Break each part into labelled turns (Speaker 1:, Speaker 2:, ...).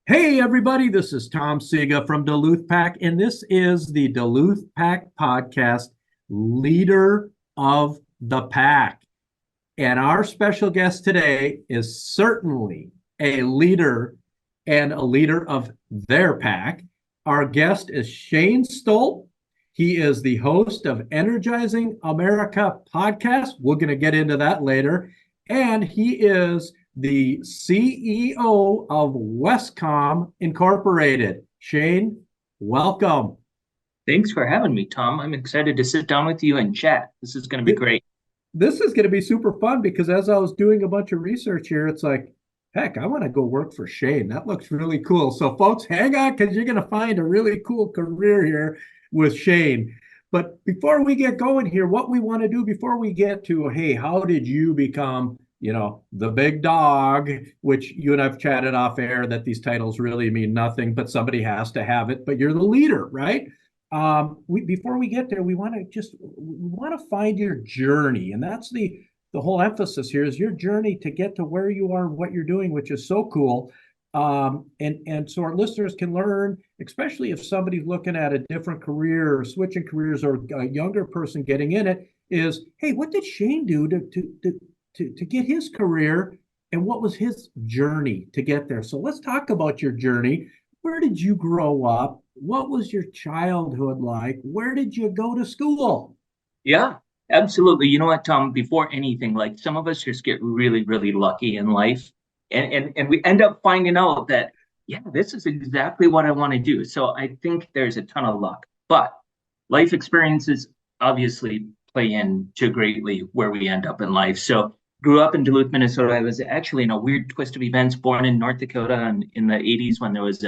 Speaker 1: Hey, everybody, this is Tom Sega from Duluth Pack, and this is the Duluth Pack podcast, Leader of the Pack. And our special guest today is certainly a leader and a leader of their pack. Our guest is Shane Stolp. He is the host of Energizing America podcast. We're going to get into that later. And he is the CEO of WesCom Incorporated. Shane, welcome.
Speaker 2: Thanks for having me, Tom. I'm excited to sit down with you and chat. This is going to be great.
Speaker 1: This is going to be super fun because as I was doing a bunch of research here, it's like, heck, I want to go work for Shane. That looks really cool. So, folks, hang on because you're going to find a really cool career here with Shane. But before we get going here, what we want to do before we get to, hey, how did you become the big dog, which you and I've chatted off air that these titles really mean nothing, but somebody has to have it, but you're the leader, right? Before we get there, we want to find your journey. And that's the whole emphasis here is your journey to get to where you are, what you're doing, which is so cool. And so our listeners can learn, especially if somebody's looking at a different career or switching careers or a younger person getting in it is, hey, what did Shane do to get his career and what was his journey to get there? So let's talk about your journey. Where did you grow up? What was your childhood like? Where did you go to school?
Speaker 2: Yeah, absolutely. You know what, Tom? Before anything, like some of us just get really, really lucky in life. And we end up finding out that, yeah, this is exactly what I want to do. So I think there's a ton of luck. But life experiences obviously play into greatly where we end up in life. So grew up in Duluth, Minnesota. I was actually in a weird twist of events, born in North Dakota in the 80s when there was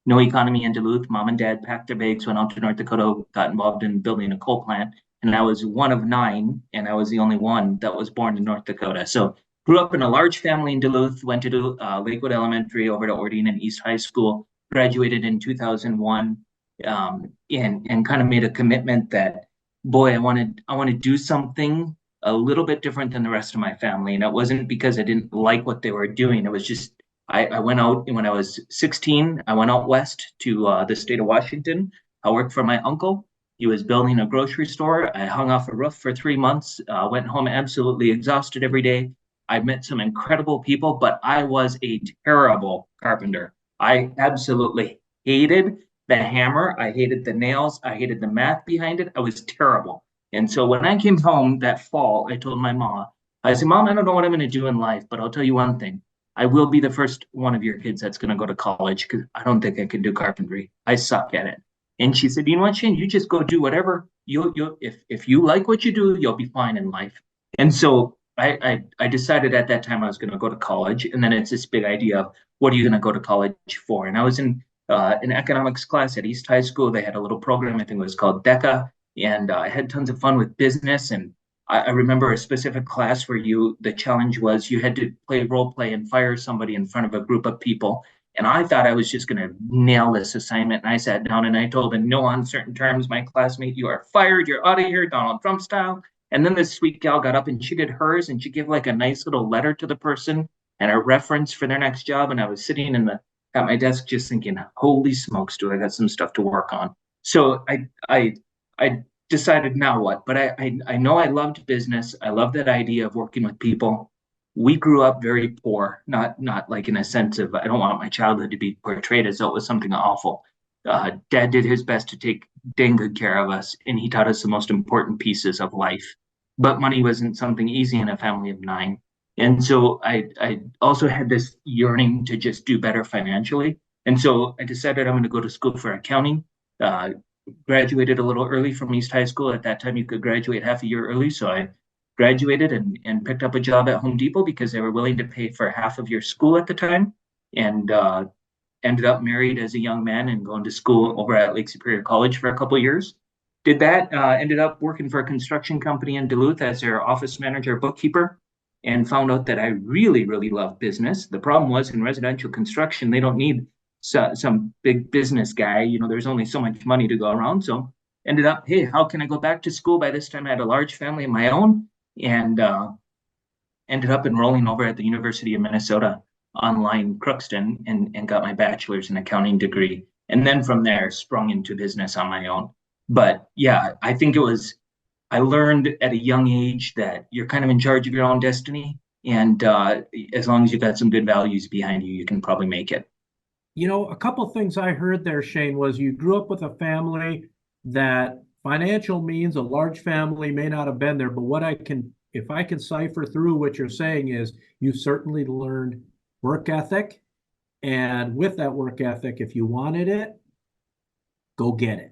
Speaker 2: no economy in Duluth. Mom and dad packed their bags, went out to North Dakota, got involved in building a coal plant. And I was one of nine, and I was the only one that was born in North Dakota. So grew up in a large family in Duluth, went to Lakewood Elementary, over to Ordine and East High School, graduated in 2001, and kind of made a commitment that, boy, I want to do something a little bit different than the rest of my family. And it wasn't because I didn't like what they were doing. It was just I went out when I was 16. I went out west to the state of Washington. I worked for my uncle. He was building a grocery store. I hung off a roof for 3 months, went home absolutely exhausted every day. I met some incredible people, but I was a terrible carpenter. I absolutely hated the hammer. I hated the nails. I hated the math behind it. I was terrible. And so when I came home that fall, I told my mom, I said, Mom, I don't know what I'm going to do in life, but I'll tell you one thing. I will be the first one of your kids that's going to go to college because I don't think I can do carpentry. I suck at it. And she said, you know what, Shane, you just go do whatever if you like what you do, you'll be fine in life. And so I decided at that time I was going to go to college. And then it's this big idea of what are you going to go to college for? And I was in an economics class at East High School. They had a little program, I think it was called DECA. And I had tons of fun with business. And I remember a specific class where the challenge was you had to play role play and fire somebody in front of a group of people. And I thought I was just going to nail this assignment. And I sat down and I told in no uncertain terms, my classmate, you are fired. You're out of here, Donald Trump style. And then this sweet gal got up and she did hers and she gave like a nice little letter to the person and a reference for their next job. And I was sitting at my desk just thinking, holy smokes, do I got some stuff to work on. So I decided now what, but I know I loved business. I love that idea of working with people. We grew up very poor, not like in a sense of, I don't want my childhood to be portrayed as though it was something awful. Dad did his best to take dang good care of us, and he taught us the most important pieces of life. But money wasn't something easy in a family of nine. And so I also had this yearning to just do better financially. And so I decided I'm going to go to school for accounting. Graduated a little early from East High School. At that time, you could graduate half a year early. So I graduated and picked up a job at Home Depot because they were willing to pay for half of your school at the time. And ended up married as a young man and going to school over at Lake Superior College for a couple of years. Did that, ended up working for a construction company in Duluth as their office manager, bookkeeper, and found out that I really, really love business. The problem was in residential construction, they don't need some big business guy. There's only so much money to go around. So ended up, hey, how can I go back to school? By this time, I had a large family of my own and ended up enrolling over at the University of Minnesota. online Crookston and got my bachelor's in accounting degree. And then from there, sprung into business on my own. But yeah, I think I learned at a young age that you're kind of in charge of your own destiny. And as long as you got some good values behind you, you can probably make it.
Speaker 1: A couple things I heard there, Shane, was you grew up with a family that financial means, a large family may not have been there, but if I can cipher through what you're saying is you certainly learned work ethic. And with that work ethic, if you wanted it, go get it.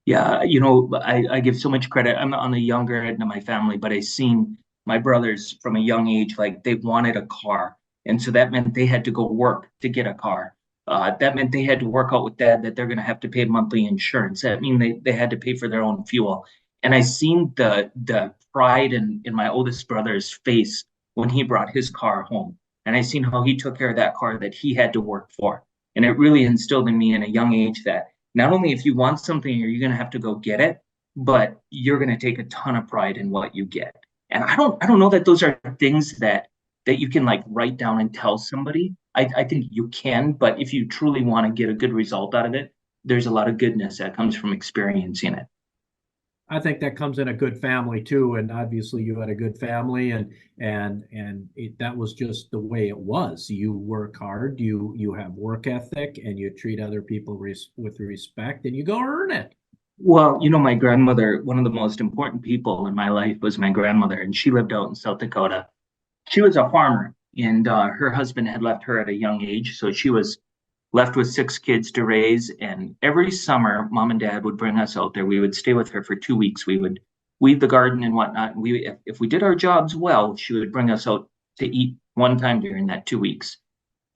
Speaker 2: Yeah, I give so much credit. I'm on the younger end of my family, but I seen my brothers from a young age, like they wanted a car. And so that meant they had to go work to get a car. That meant they had to work out with dad that they're going to have to pay monthly insurance. That mean they had to pay for their own fuel. And I seen the pride in my oldest brother's face when he brought his car home. And I seen how he took care of that car that he had to work for. And it really instilled in me in a young age that not only if you want something, you're going to have to go get it, but you're going to take a ton of pride in what you get. And I don't know that those are things that you can like write down and tell somebody. I think you can, but if you truly want to get a good result out of it, there's a lot of goodness that comes from experiencing it.
Speaker 1: I think that comes in a good family too, and obviously you had a good family, that was just the way it was. You work hard, you have work ethic, and you treat other people with respect, and you go earn it.
Speaker 2: Well, my grandmother, one of the most important people in my life was my grandmother, and she lived out in South Dakota. She was a farmer, and her husband had left her at a young age, so she was left with six kids to raise. And every summer, mom and dad would bring us out there. We would stay with her for 2 weeks. We would weed the garden and whatnot. And if we did our jobs well, she would bring us out to eat one time during that 2 weeks.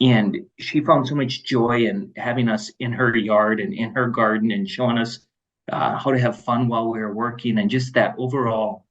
Speaker 2: And she found so much joy in having us in her yard and in her garden and showing us how to have fun while we were working and just that overall.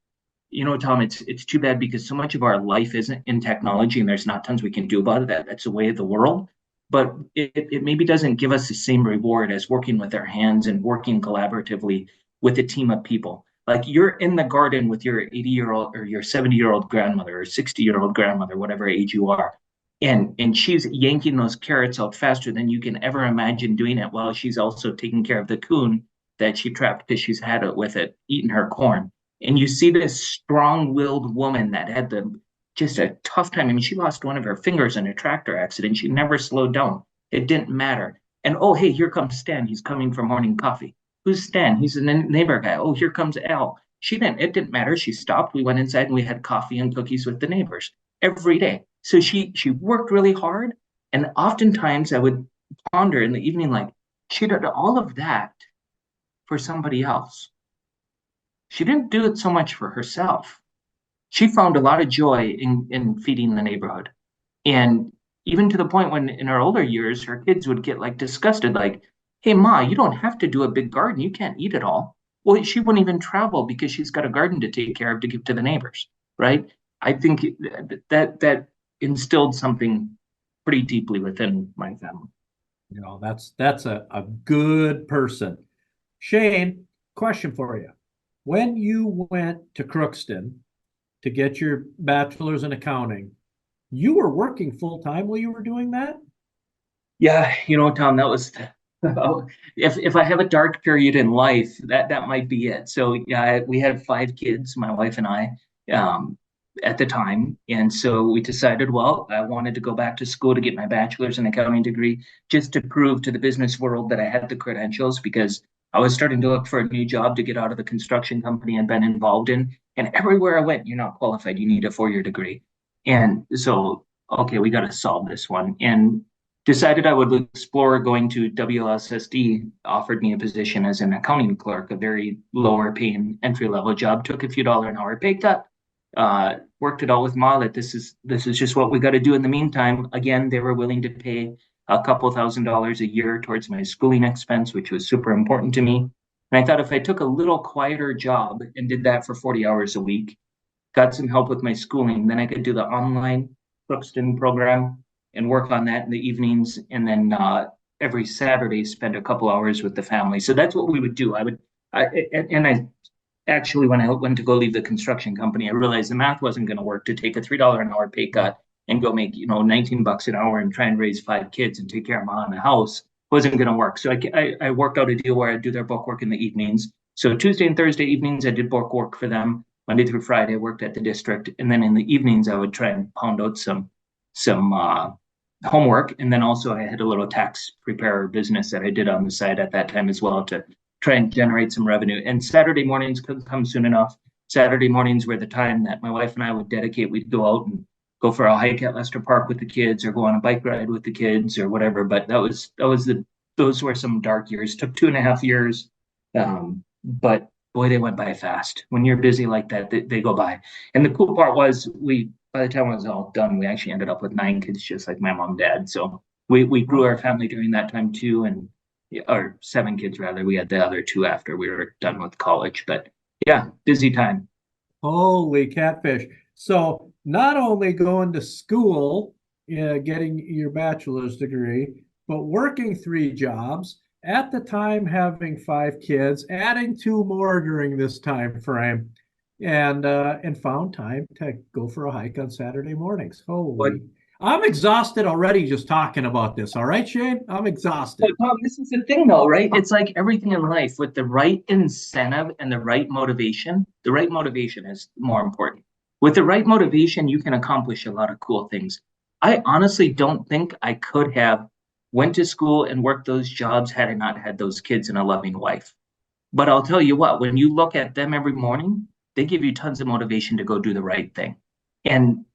Speaker 2: Tom, it's too bad because so much of our life isn't in technology and there's not tons we can do about it. That's the way of the world. But it maybe doesn't give us the same reward as working with our hands and working collaboratively with a team of people. Like you're in the garden with your 80-year-old or your 70-year-old grandmother or 60-year-old grandmother, whatever age you are. And she's yanking those carrots out faster than you can ever imagine doing it while she's also taking care of the coon that she trapped because she's had it with it, eating her corn. And you see this strong-willed woman that had just a tough time. I mean, she lost one of her fingers in a tractor accident. She never slowed down. It didn't matter. And oh, hey, here comes Stan. He's coming for morning coffee. Who's Stan? He's a neighbor guy. Oh, here comes Al. It didn't matter. She stopped. We went inside and we had coffee and cookies with the neighbors every day. So she worked really hard. And oftentimes I would ponder in the evening, like, she did all of that for somebody else. She didn't do it so much for herself. She found a lot of joy in feeding the neighborhood. And even to the point when in her older years, her kids would get like disgusted, like, hey, Ma, you don't have to do a big garden. You can't eat it all. Well, she wouldn't even travel because she's got a garden to take care of to give to the neighbors, right? I think that instilled something pretty deeply within my family.
Speaker 1: That's a good person. Shane, question for you. When you went to Crookston to get your bachelor's in accounting, you were working full time while you were doing that?
Speaker 2: Yeah, Tom, that was if I have a dark period in life, that might be it. So yeah, we had five kids, my wife and I, um, at the time, and so we decided, well, I wanted to go back to school to get my bachelor's in accounting degree, just to prove to the business world that I had the credentials, because I was starting to look for a new job to get out of the construction company I'd been involved in, and everywhere I went, you're not qualified, you need a 4-year degree, and so okay, we got to solve this one, and decided I would explore going to WSSD, offered me a position as an accounting clerk, a very lower paying entry level job, took a few dollar an hour pay cut, worked it out with Ma that this is just what we got to do in the meantime. Again, they were willing to pay a couple $1,000s a year towards my schooling expense, which was super important to me. And I thought if I took a little quieter job and did that for 40 hours a week, got some help with my schooling, then I could do the online Crookston program and work on that in the evenings, and then every Saturday spend a couple hours with the family. So that's what we would do. I actually, when I went to go leave the construction company, I realized the math wasn't going to work to take a $3 an hour pay cut and go make, 19 bucks an hour and try and raise 5 kids and take care of mom and the house wasn't going to work. So I worked out a deal where I do their book work in the evenings. So Tuesday and Thursday evenings, I did book work for them. Monday through Friday, I worked at the district. And then in the evenings, I would try and pound out some homework. And then also I had a little tax preparer business that I did on the side at that time as well to try and generate some revenue. And Saturday mornings couldn't come soon enough. Saturday mornings were the time that my wife and I would dedicate. We'd go out and go for a hike at Lester Park with the kids, or go on a bike ride with the kids, or whatever. But those were some dark years. Took 2.5 years, but boy, they went by fast. When you're busy like that, they go by. And the cool part was, by the time it was all done, we actually ended up with 9 kids, just like my mom and dad. So we grew our family during that time too, or 7 kids rather. We had the other 2 after we were done with college. But yeah, busy time.
Speaker 1: Holy catfish. So not only going to school, getting your bachelor's degree, but working 3 jobs, at the time having 5 kids, adding 2 more during this time frame, and found time to go for a hike on Saturday mornings. Holy, I'm exhausted already just talking about this. All right, Shane, I'm exhausted.
Speaker 2: But Tom, this is the thing though, right? It's like everything in life, with the right incentive and the right motivation is more important. With the right motivation, you can accomplish a lot of cool things. I honestly don't think I could have went to school and worked those jobs had I not had those kids and a loving wife. But I'll tell you what, when you look at them every morning, they give you tons of motivation to go do the right thing. And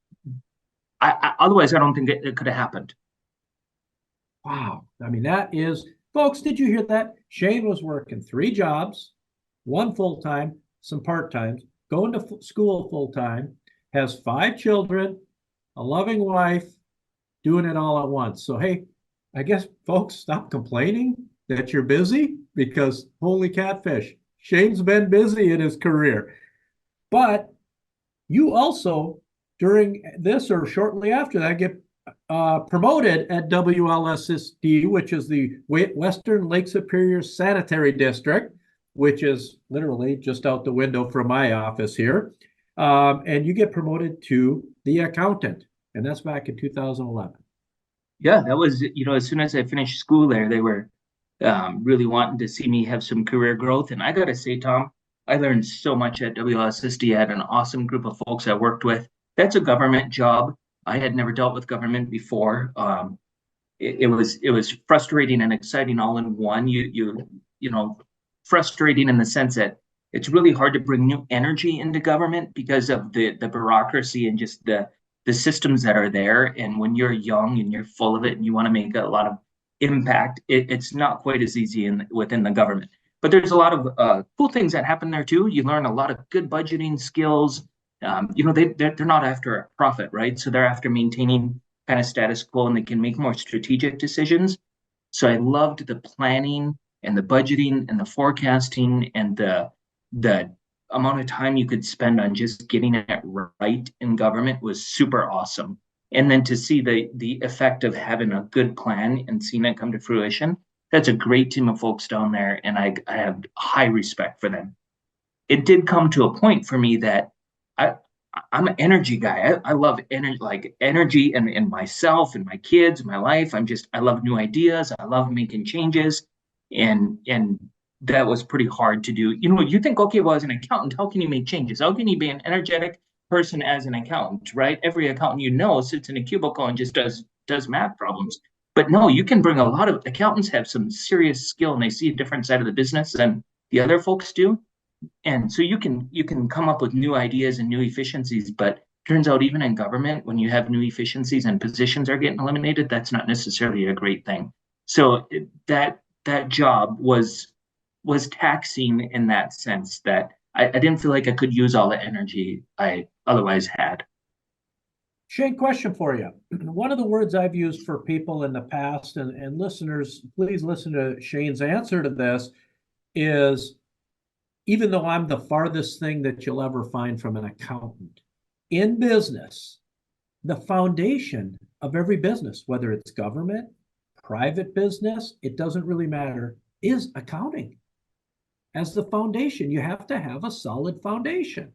Speaker 2: otherwise, I don't think it could have happened.
Speaker 1: Wow. I mean, that is, folks, did you hear that? Shane was working 3 jobs, 1 full-time, some part-times, going to school full-time, has 5 children, a loving wife, doing it all at once. So, hey, I guess, folks, stop complaining that you're busy, because holy catfish, Shane's been busy in his career. But you also, during this or shortly after that, get promoted at WLSSD, which is the Western Lake Superior Sanitary District, which is literally just out the window from my office here. And you get promoted to the accountant, and that's back in 2011.
Speaker 2: Yeah, that was, as soon as I finished school there, they were really wanting to see me have some career growth. And I got to say, Tom, I learned so much at WSSD. I had an awesome group of folks I worked with. That's a government job. I had never dealt with government before. It was frustrating and exciting all in one. Frustrating in the sense that it's really hard to bring new energy into government because of the bureaucracy and just the systems that are there. And when you're young and you're full of it and you want to make a lot of impact, it's not quite as easy within the government. But there's a lot of cool things that happen there too. You learn a lot of good budgeting skills. They're not after a profit, right? So they're after maintaining kind of status quo, and they can make more strategic decisions. So I loved the planning and the budgeting and the forecasting and the amount of time you could spend on just getting it right in government was super awesome. And then to see the effect of having a good plan and seeing it come to fruition, that's a great team of folks down there, and I have high respect for them. It did come to a point for me that I'm an energy guy. I love energy and myself and my kids, my life. I love new ideas. I love making changes, and that was pretty hard to do. You think, okay, well, as an accountant, how can you make changes? How can you be an energetic person as an accountant, right? Every accountant sits in a cubicle and just does math problems. But no, you can bring a lot of accountants have some serious skill, and they see a different side of the business than the other folks do. And so you can come up with new ideas and new efficiencies, but turns out even in government, when you have new efficiencies and positions are getting eliminated, that's not necessarily a great thing. So that job was taxing in that sense that I didn't feel like I could use all the energy I otherwise had.
Speaker 1: Shane, question for you. One of the words I've used for people in the past, and listeners, please listen to Shane's answer to this, is, even though I'm the farthest thing that you'll ever find from an accountant, in business, the foundation of every business, whether it's government, private business, it doesn't really matter, is accounting. As the foundation, you have to have a solid foundation.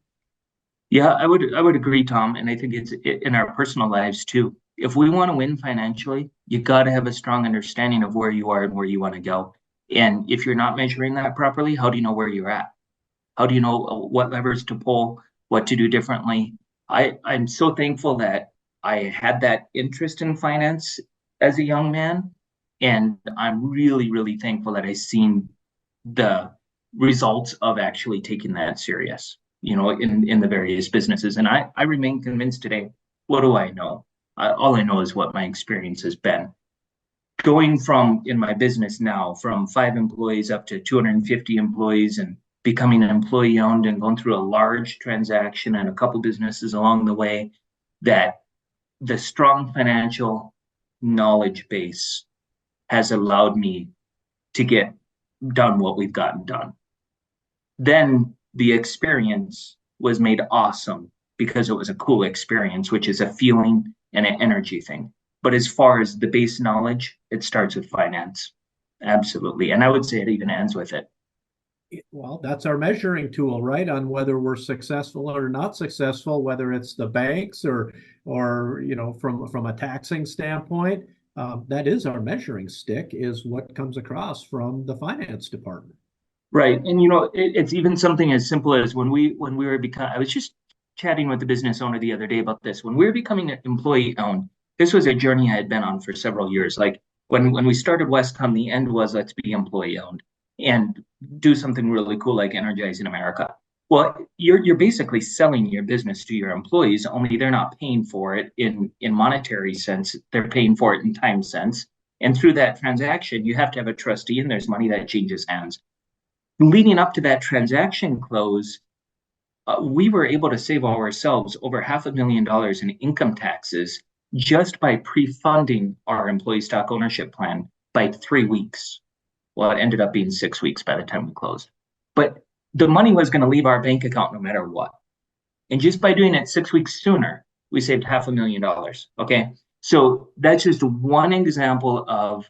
Speaker 2: Yeah, I would agree, Tom, and I think it's in our personal lives too. If we want to win financially, you got to have a strong understanding of where you are and where you want to go. And if you're not measuring that properly, how do you know where you're at? How do you know what levers to pull, what to do differently? I'm so thankful that I had that interest in finance as a young man, and I'm really, really thankful that I seen the results of actually taking that serious, in the various businesses. And I remain convinced today, what do I know? All I know is what my experience has been. Going from in my business now from 5 employees up to 250 employees and becoming an employee owned and going through a large transaction and a couple businesses along the way, that the strong financial knowledge base has allowed me to get done what we've gotten done. Then the experience was made awesome because it was a cool experience, which is a feeling and an energy thing. But as far as the base knowledge, it starts with finance. Absolutely. And I would say it even ends with it.
Speaker 1: Well, that's our measuring tool, right? On whether we're successful or not successful, whether it's the banks or from a taxing standpoint. That is our measuring stick, is what comes across from the finance department.
Speaker 2: Right. And it's even something as simple as when we were becoming, I was just chatting with the business owner the other day about this. When we were becoming an employee owned, this was a journey I had been on for several years. Like when we started WesCom, the end was let's be employee owned and do something really cool like Energizing America. Well, you're basically selling your business to your employees, only they're not paying for it in monetary sense. They're paying for it in time sense. And through that transaction, you have to have a trustee and there's money that changes hands. Leading up to that transaction close, we were able to save ourselves over $500,000 in income taxes just by pre-funding our employee stock ownership plan by 3 weeks. Well, it ended up being 6 weeks by the time we closed. But the money was going to leave our bank account no matter what. And just by doing it 6 weeks sooner, we saved $500,000. Okay. So that's just one example of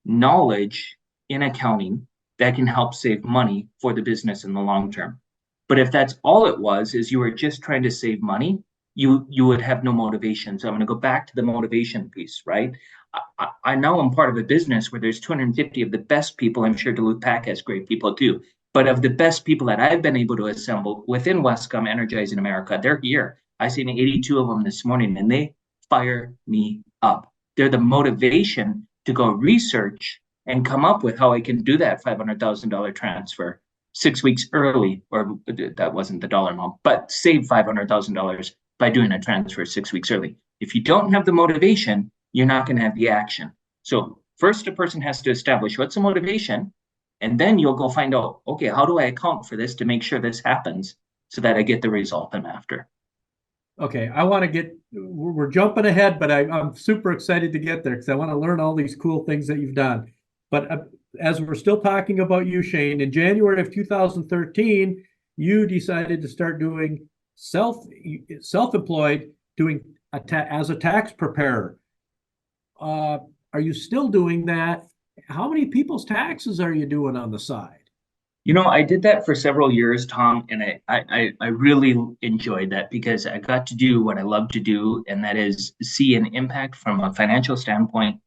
Speaker 2: knowledge in accounting that can help save money for the business in the long term. But if that's all it was, is you were just trying to save money, you would have no motivation. So I'm going to go back to the motivation piece, right? I know I'm part of a business where there's 250 of the best people. I'm sure Duluth Pack has great people too. But of the best people that I've been able to assemble within WesCom Energizing America, they're here. I seen 82 of them this morning, and they fire me up. They're the motivation to go research and come up with how I can do that $500,000 transfer 6 weeks early, or that wasn't the dollar amount, but save $500,000 by doing a transfer 6 weeks early. If you don't have the motivation, you're not going to have the action. So first, a person has to establish what's the motivation, and then you'll go find out, okay, how do I account for this to make sure this happens so that I get the result I'm after?
Speaker 1: Okay, we're jumping ahead, but I'm super excited to get there because I want to learn all these cool things that you've done. But as we're still talking about you, Shane, in January of 2013, you decided to start doing self-employed, doing as a tax preparer. Are you still doing that? How many people's taxes are you doing on the side?
Speaker 2: I did that for several years, Tom, and I really enjoyed that because I got to do what I love to do, and that is see an impact from a financial standpoint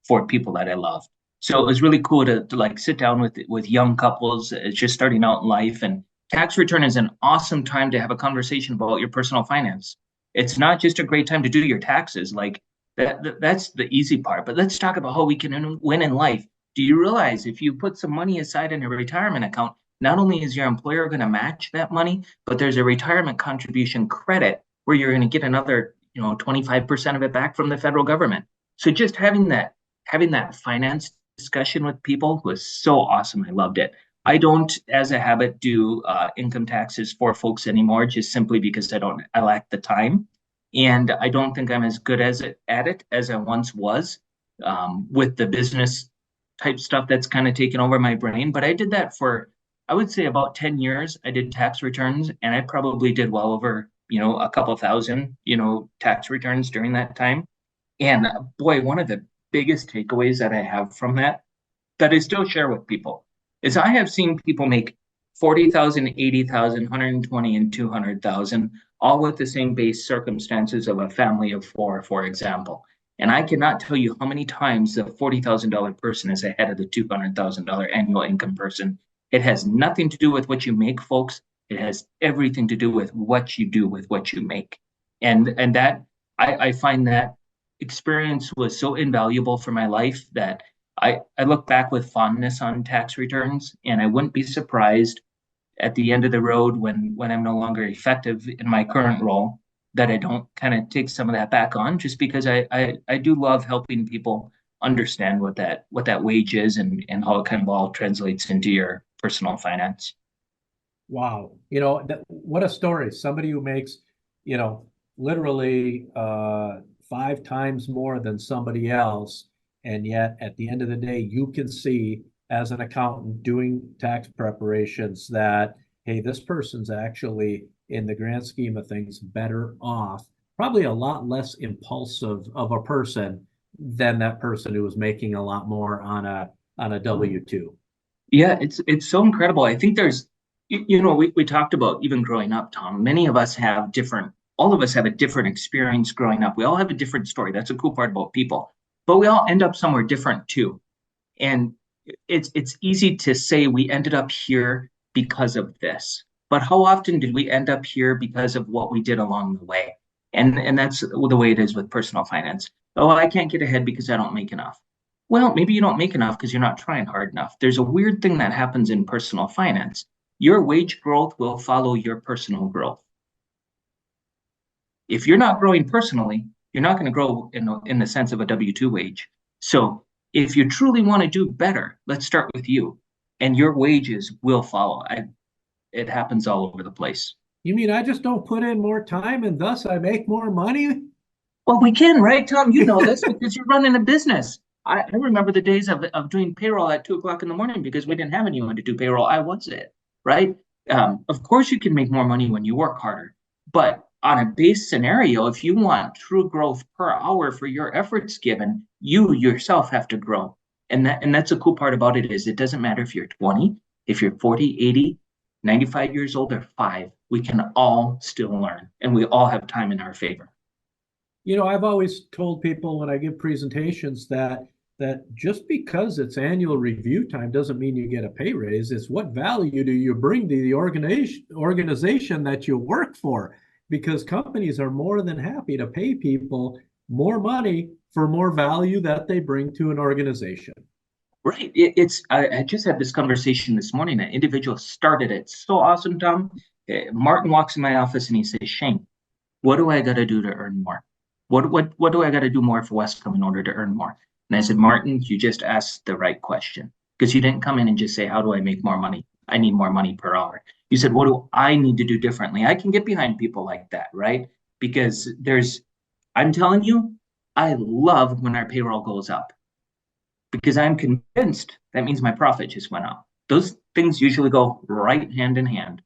Speaker 2: for people that I love. So it was really cool to like sit down with young couples just starting out in life, and tax return is an awesome time to have a conversation about your personal finance. It's not just a great time to do your taxes, like that's the easy part, but let's talk about how we can win in life. Do you realize if you put some money aside in a retirement account, not only is your employer going to match that money, but there's a retirement contribution credit where you're going to get another, 25% of it back from the federal government. So just having that finance discussion with people was so awesome. I loved it. I don't, as a habit, do income taxes for folks anymore, just simply because I lack the time, and I don't think I'm as good at it as I once was, with the business type stuff that's kind of taken over my brain. But I did that for, I would say, about 10 years. I did tax returns, and I probably did well over, a couple thousand, tax returns during that time. And boy, one of the biggest takeaways that I have from that I still share with people is I have seen people make 40,000, 80,000, 120, and 200,000, all with the same base circumstances of a family of four, for example. And I cannot tell you how many times the $40,000 person is ahead of the $200,000 annual income person. It has nothing to do with what you make, folks. It has everything to do with what you do with what you make. And that I find that experience was so invaluable for my life that I look back with fondness on tax returns, and I wouldn't be surprised at the end of the road when I'm no longer effective in my current role that I don't kind of take some of that back on, just because I do love helping people understand what that wage is and how it kind of all translates into your personal finance.
Speaker 1: Wow. What a story. Somebody who makes, literally 5 times more than somebody else. And yet at the end of the day, you can see as an accountant doing tax preparations that, hey, this person's actually, in the grand scheme of things, better off, probably a lot less impulsive of a person than that person who was making a lot more on a W-2.
Speaker 2: Yeah, it's so incredible. I think there's, we talked about even growing up, Tom. Many of us have different, all of us have a different experience growing up. We all have a different story. That's a cool part about people, but we all end up somewhere different too. And it's easy to say we ended up here because of this, but how often did we end up here because of what we did along the way? And that's the way it is with personal finance. Oh, I can't get ahead because I don't make enough. Well, maybe you don't make enough because you're not trying hard enough. There's a weird thing that happens in personal finance. Your wage growth will follow your personal growth. If you're not growing personally, you're not going to grow in the sense of a W-2 wage. So if you truly want to do better, let's start with you, and your wages will follow. It happens all over the place.
Speaker 1: You mean I just don't put in more time and thus I make more money?
Speaker 2: Well, we can, right, Tom? You know this because you're running a business. I remember the days of doing payroll at 2 o'clock in the morning because we didn't have anyone to do payroll. I was it, right? Of course, you can make more money when you work harder. But on a base scenario, if you want true growth per hour for your efforts given, you yourself have to grow. And that's a cool part about it is it doesn't matter if you're 20, if you're 40, 80, 95 years old, or 5, we can all still learn and we all have time in our favor.
Speaker 1: I've always told people when I give presentations that just because it's annual review time doesn't mean you get a pay raise. It's what value do you bring to the organization that you work for? Because companies are more than happy to pay people more money for more value that they bring to an organization.
Speaker 2: Right. I just had this conversation this morning. An individual started it. So awesome, Tom. Martin walks in my office and he says, Shane, what do I got to do to earn more? What do I got to do more for WesCom in order to earn more? And I said, Martin, you just asked the right question because you didn't come in and just say, how do I make more money? I need more money per hour. You said, what do I need to do differently? I can get behind people like that, right? Because I'm telling you, I love when our payroll goes up because I'm convinced that means my profit just went up. Those things usually go right hand in hand.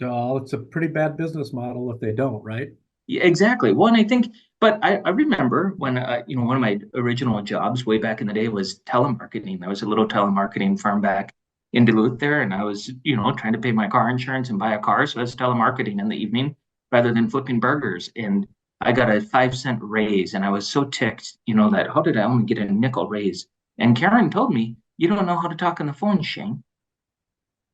Speaker 1: Oh, it's a pretty bad business model if they don't, right?
Speaker 2: Yeah, exactly. Well, and I think, but I remember when, one of my original jobs way back in the day was telemarketing. There was a little telemarketing firm back in Duluth there, and I was, trying to pay my car insurance and buy a car. So I was telemarketing in the evening rather than flipping burgers. And I got a 5-cent raise, and I was so ticked, that how did I only get a nickel raise? And Karen told me, you don't know how to talk on the phone, Shane.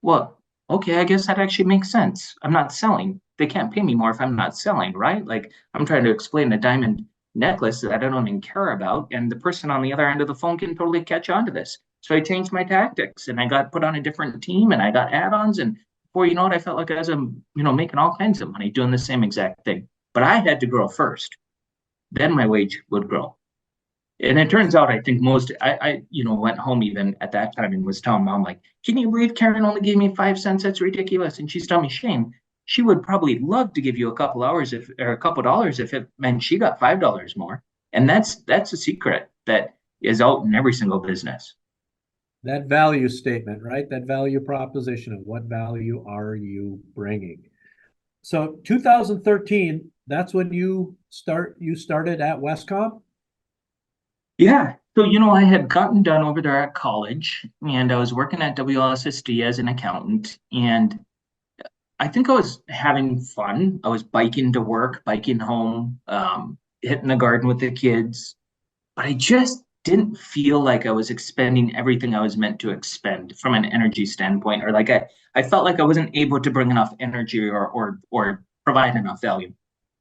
Speaker 2: Well, okay, I guess that actually makes sense. I'm not selling. They can't pay me more if I'm not selling, right? Like I'm trying to explain a diamond necklace that I don't even care about, and the person on the other end of the phone can totally catch on to this. So I changed my tactics and I got put on a different team and I got add-ons, and before you know it, I felt like I was making all kinds of money doing the same exact thing. But I had to grow first. Then my wage would grow. And it turns out, I think I went home even at that time and was telling mom, like, can you believe Karen only gave me 5 cents? That's ridiculous. And she's telling me, Shane, she would probably love to give you a couple hours or a couple dollars if it meant she got $5 more. And that's a secret that is out in every single business.
Speaker 1: That value statement, right? That value proposition of what value are you bringing? So 2013, that's when you started at WesCom?
Speaker 2: Yeah, So, I had gotten done over there at college and I was working at WSSD as an accountant. And I think I was having fun. I was biking to work, biking home, hitting the garden with the kids, but I just didn't feel like I was expending everything I was meant to expend from an energy standpoint, or like I felt like I wasn't able to bring enough energy or provide enough value.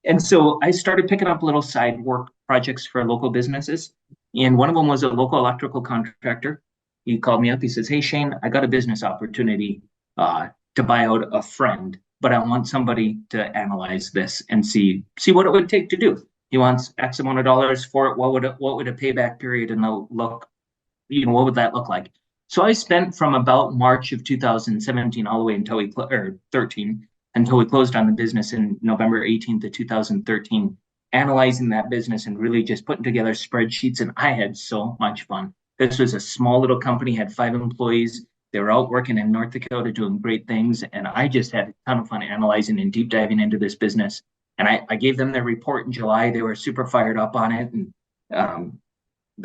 Speaker 2: And so I started picking up little side work projects for local businesses. And one of them was a local electrical contractor. He called me up. He says, "Hey, Shane, I got a business opportunity to buy out a friend, but I want somebody to analyze this and see what it would take to do. He wants X amount of dollars for it. What would a payback period and the look, what would that look like?" So I spent from about March of 2017 all the way until or 13 until we closed on the business in November 18th of 2013, analyzing that business and really just putting together spreadsheets. And I had so much fun. This was a small little company, had 5 employees. They were out working in North Dakota doing great things. And I just had a ton of fun analyzing and deep diving into this business. And I gave them their report in July. They were super fired up on it. And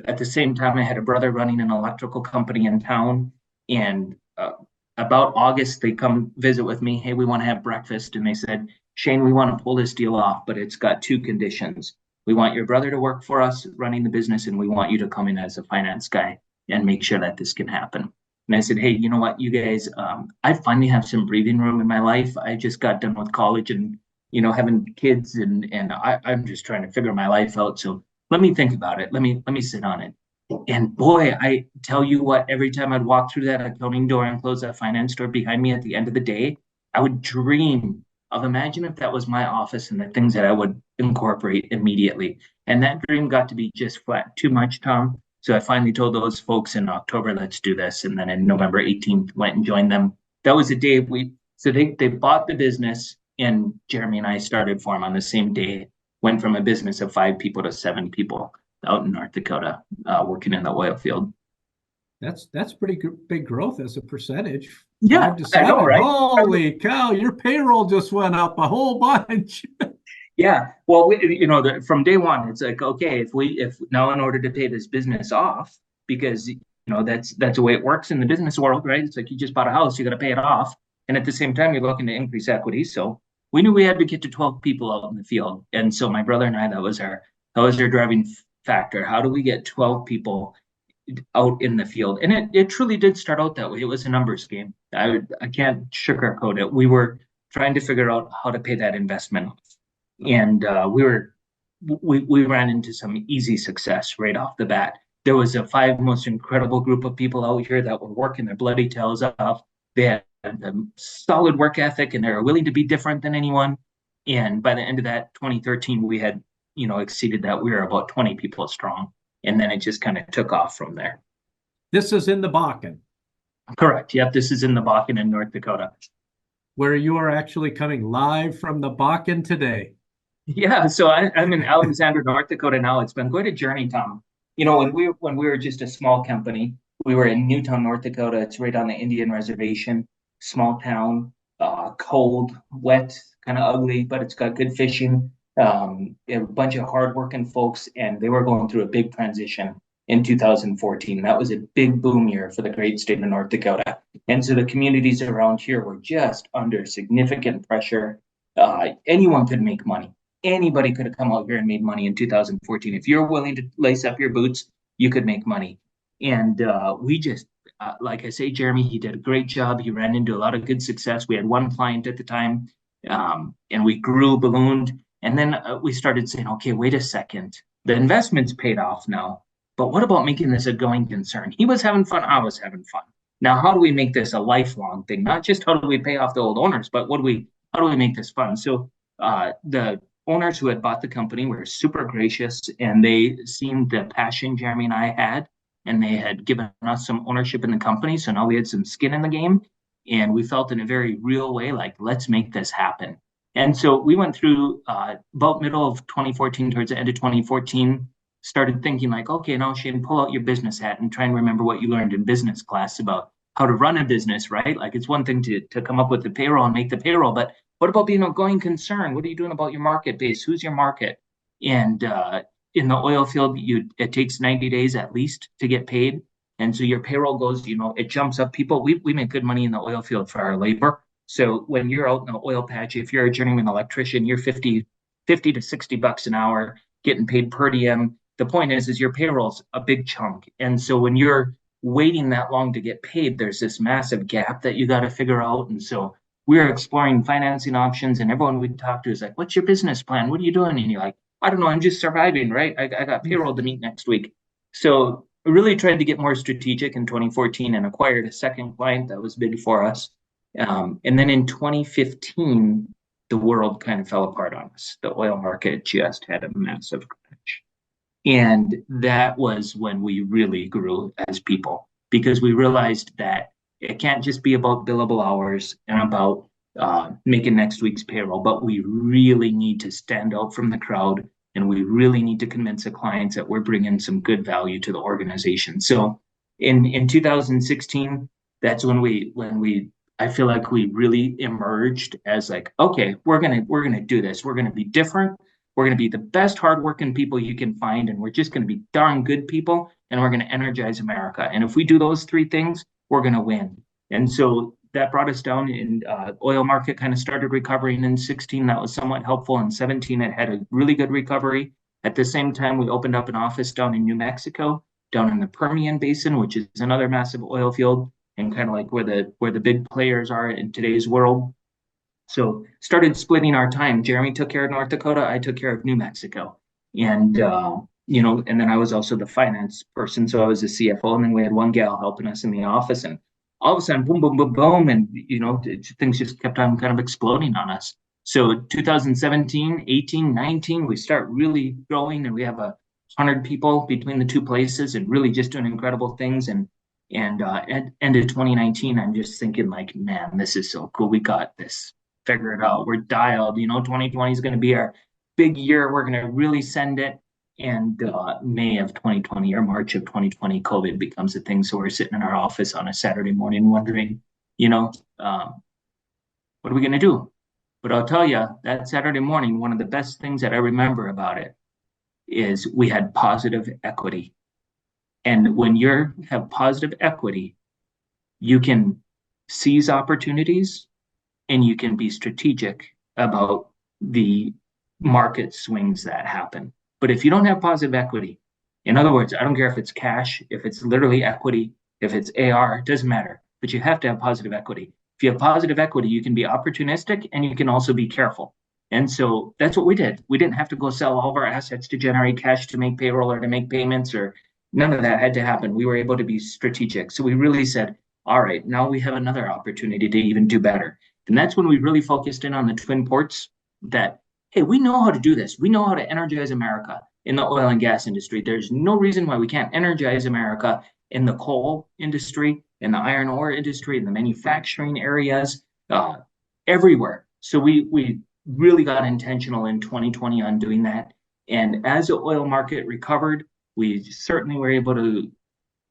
Speaker 2: at the same time, I had a brother running an electrical company in town. And about August, they come visit with me. "Hey, we want to have breakfast." And they said, "Shane, we want to pull this deal off, but it's got 2 conditions. We want your brother to work for us running the business, and we want you to come in as a finance guy and make sure that this can happen." And I said, "Hey, you know what, you guys, I finally have some breathing room in my life. I just got done with college and, having kids, and I'm just trying to figure my life out. So let me think about it. Let me sit on it." And boy, I tell you what, every time I'd walk through that accounting door and close that finance door behind me at the end of the day, I would dream of, imagine if that was my office and the things that I would incorporate immediately. And that dream got to be just flat too much, Tom. So I finally told those folks in October, "Let's do this." And then in November 18th, went and joined them. That was the day they bought the business, and Jeremy and I started for them on the same day. Went from a business of 5 people to 7 people out in North Dakota, working in the oil field.
Speaker 1: That's pretty big growth as a percentage.
Speaker 2: Yeah,
Speaker 1: 5 to
Speaker 2: I know,
Speaker 1: 7.
Speaker 2: right?
Speaker 1: Holy cow, your payroll just went up a whole bunch.
Speaker 2: Yeah. Well, from day one, it's like, okay, if now in order to pay this business off, because that's the way it works in the business world, right? It's like you just bought a house, you got to pay it off, and at the same time, you're looking to increase equity. So we knew we had to get to 12 people out in the field, and so my brother and I, that was our driving factor. How do we get 12 people out in the field? And it truly did start out that way. It was a numbers game. I can't sugarcoat it. We were trying to figure out how to pay that investment off. And we ran into some easy success right off the bat. There was a 5 most incredible group of people out here that were working their bloody tails off. They had a solid work ethic and they were willing to be different than anyone. And by the end of that 2013, we had exceeded that. We were about 20 people strong, and then it just kind of took off from there.
Speaker 1: This is in the Bakken.
Speaker 2: Correct. Yep. This is in the Bakken in North Dakota,
Speaker 1: where you are actually coming live from the Bakken today.
Speaker 2: Yeah, so I'm in Alexander, North Dakota now. It's been quite a journey, Tom. When we were just a small company, we were in Newtown, North Dakota. It's right on the Indian reservation, small town, cold, wet, kind of ugly, but it's got good fishing. A bunch of hardworking folks, and they were going through a big transition in 2014. That was a big boom year for the great state of North Dakota. And so the communities around here were just under significant pressure. Anyone could make money. Anybody could have come out here and made money in 2014. If you're willing to lace up your boots, you could make money. And we just, like I say, Jeremy, he did a great job. He ran into a lot of good success. We had one client at the time, and we grew, ballooned. And then we started saying, okay, wait a second. The investment's paid off now, but what about making this a going concern? He was having fun. I was having fun. Now, how do we make this a lifelong thing? Not just how do we pay off the old owners, but how do we make this fun? So the owners who had bought the company were super gracious, and they seen the passion Jeremy and I had, and they had given us some ownership in the company. So now we had some skin in the game, and we felt in a very real way, like, let's make this happen. And so we went through about middle of 2014, towards the end of 2014, started thinking like, okay, now Shane, pull out your business hat and try and remember what you learned in business class about how to run a business, right? Like, it's one thing to come up with the payroll and make the payroll, but what about being a going concern? What are you doing about your market base? Who's your market? And in the oil field, it takes 90 days at least to get paid. And so your payroll goes, it jumps up. We make good money in the oil field for our labor. So when you're out in the oil patch, if you're a journeyman electrician, you're 50 to 60 bucks an hour getting paid per diem. The point is your payroll's a big chunk. And so when you're waiting that long to get paid, there's this massive gap that you got to figure out. And so we're exploring financing options, and everyone we talk to is like, what's your business plan? What are you doing? And you're like, I don't know, I'm just surviving, right? I got payroll to meet next week. So we really tried to get more strategic in 2014 and acquired a second client that was big for us. And then in 2015, the world kind of fell apart on us. The oil market just had a massive crash. And that was when we really grew as people, because we realized that it can't just be about billable hours and about making next week's payroll, but we really need to stand out from the crowd, and we really need to convince the clients that we're bringing some good value to the organization. So in 2016, that's when I feel like we really emerged as like, okay, we're gonna do this. We're gonna be different. We're gonna be the best hardworking people you can find, and we're just gonna be darn good people, and we're gonna energize America. And if we do those three things, we're gonna win. And so that brought us down, in oil market kind of started recovering in 16. That was somewhat helpful. In 17, it had a really good recovery. At the same time, we opened up an office down in New Mexico, down in the Permian Basin, which is another massive oil field, and kind of like where the big players are in today's world. So started splitting our time. Jeremy took care of North Dakota. I took care of New Mexico. And, and then I was also the finance person. So I was the CFO. And then we had one gal helping us in the office. And all of a sudden, boom, boom, boom, boom. And, things just kept on kind of exploding on us. So 2017, 18, 19, we start really growing, and we have 100 people between the two places and really just doing incredible things. And at end of 2019, I'm just thinking like, man, this is so cool. We got this figured out. We're dialed. 2020 is going to be our big year. We're going to really send it. And May of 2020 or March of 2020, COVID becomes a thing. So we're sitting in our office on a Saturday morning wondering, what are we going to do? But I'll tell you, that Saturday morning, one of the best things that I remember about it is we had positive equity. And when you have positive equity, you can seize opportunities and you can be strategic about the market swings that happen. But if you don't have positive equity, in other words, I don't care if it's cash, if it's literally equity, if it's AR, it doesn't matter, but you have to have positive equity. If you have positive equity, you can be opportunistic and you can also be careful. And so that's what we did. We didn't have to go sell all of our assets to generate cash to make payroll or to make payments, or none of that had to happen. We were able to be strategic. So we really said, all right, now we have another opportunity to even do better. And that's when we really focused in on the twin ports that, hey, we know how to do this. We know how to energize America in the oil and gas industry. There's no reason why we can't energize America in the coal industry, in the iron ore industry, in the manufacturing areas, everywhere. So we really got intentional in 2020 on doing that. And as the oil market recovered, we certainly were able to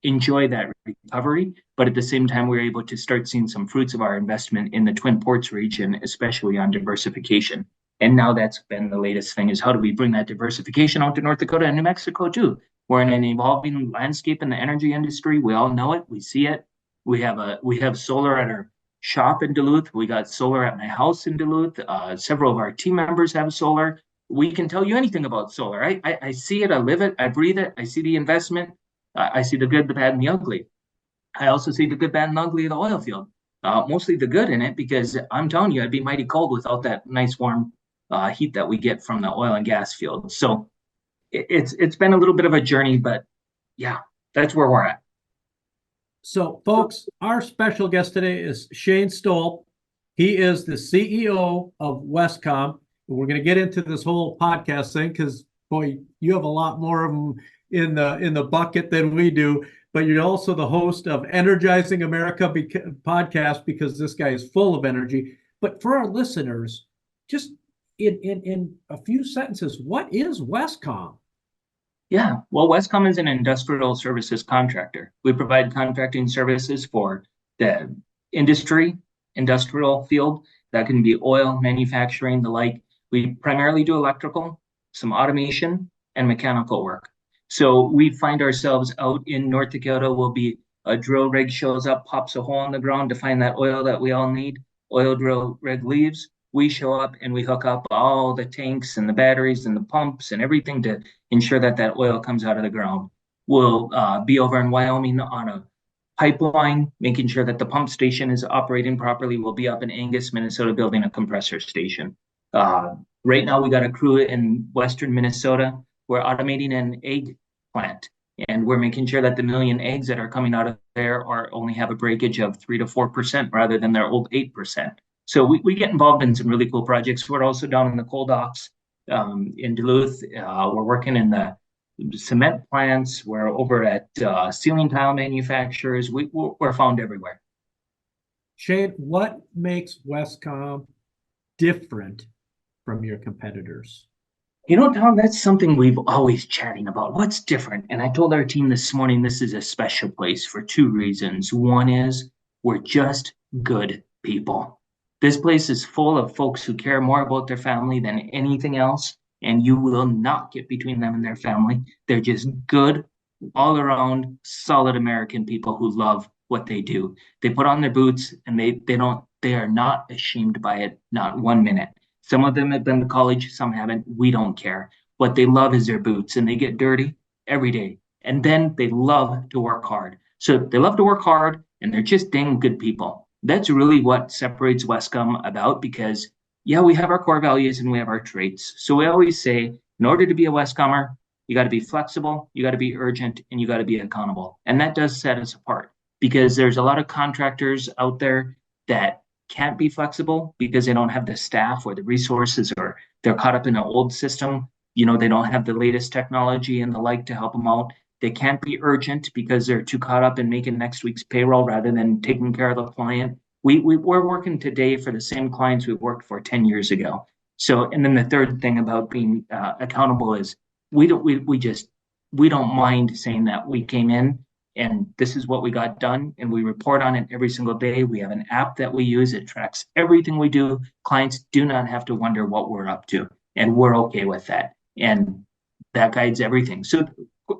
Speaker 2: enjoy that recovery, but at the same time, we were able to start seeing some fruits of our investment in the Twin Ports region, especially on diversification. And now that's been the latest thing, is how do we bring that diversification out to North Dakota and New Mexico too? We're in an evolving landscape in the energy industry. We all know it. We see it. We have solar at our shop in Duluth. We got solar at my house in Duluth. Several of our team members have solar. We can tell you anything about solar. I see it. I live it. I breathe it. I see the investment. I see the good, the bad, and the ugly. I also see the good, bad, and ugly of the oil field. Mostly the good in it, because I'm telling you, I'd be mighty cold without that nice warm heat that we get from the oil and gas field. So it's been a little bit of a journey, but yeah, that's where we're at.
Speaker 1: So, folks, our special guest today is Shane Stolp. He is the CEO of WesCom. We're going to get into this whole podcast thing because, boy, you have a lot more of them in the bucket than we do. But you're also the host of Energizing America podcast, because this guy is full of energy. But for our listeners, just in a few sentences, what is WesCom?
Speaker 2: Yeah, well, WesCom is an industrial services contractor. We provide contracting services for the industrial field. That can be oil, manufacturing, the like. We primarily do electrical, some automation, and mechanical work. So we find ourselves out in North Dakota. We'll be a drill rig shows up, pops a hole in the ground to find that oil that we all need. Oil drill rig leaves. We show up and we hook up all the tanks and the batteries and the pumps and everything to ensure that that oil comes out of the ground. We'll be over in Wyoming on a pipeline, making sure that the pump station is operating properly. We'll be up in Angus, Minnesota, building a compressor station. Right now, we got a crew in Western Minnesota. We're automating an egg plant, and we're making sure that the million eggs that are coming out of there are only have a breakage of 3 to 4% rather than their old 8%. So we get involved in some really cool projects. We're also down in the coal docks in Duluth. We're working in the cement plants. We're over at ceiling tile manufacturers. We're found everywhere.
Speaker 1: Shane, what makes WesCom different from your competitors?
Speaker 2: You know, Tom, that's something we've always chatting about. What's different? And I told our team this morning, this is a special place for two reasons. One is we're just good people. This place is full of folks who care more about their family than anything else, and you will not get between them and their family. They're just good, all around, solid American people who love what they do. They put on their boots and they are not ashamed by it, not 1 minute. Some of them have been to college, some haven't. We don't care. What they love is their boots, and they get dirty every day. And then they love to work hard. So they love to work hard, and they're just dang good people. That's really what separates WesCom about, because, yeah, we have our core values and we have our traits. So we always say, in order to be a WesComer, you got to be flexible, you got to be urgent, and you got to be accountable. And that does set us apart, because there's a lot of contractors out there that can't be flexible because they don't have the staff or the resources, or they're caught up in an old system. You know, they don't have the latest technology and the like to help them out. They can't be urgent because they're too caught up in making next week's payroll rather than taking care of the client. We're working today for the same clients we worked for 10 years ago. So, and then the third thing about being accountable is we don't mind saying that we came in and this is what we got done, and we report on it every single day. We have an app that we use. It tracks everything we do. Clients do not have to wonder what we're up to, and we're okay with that. And that guides everything. So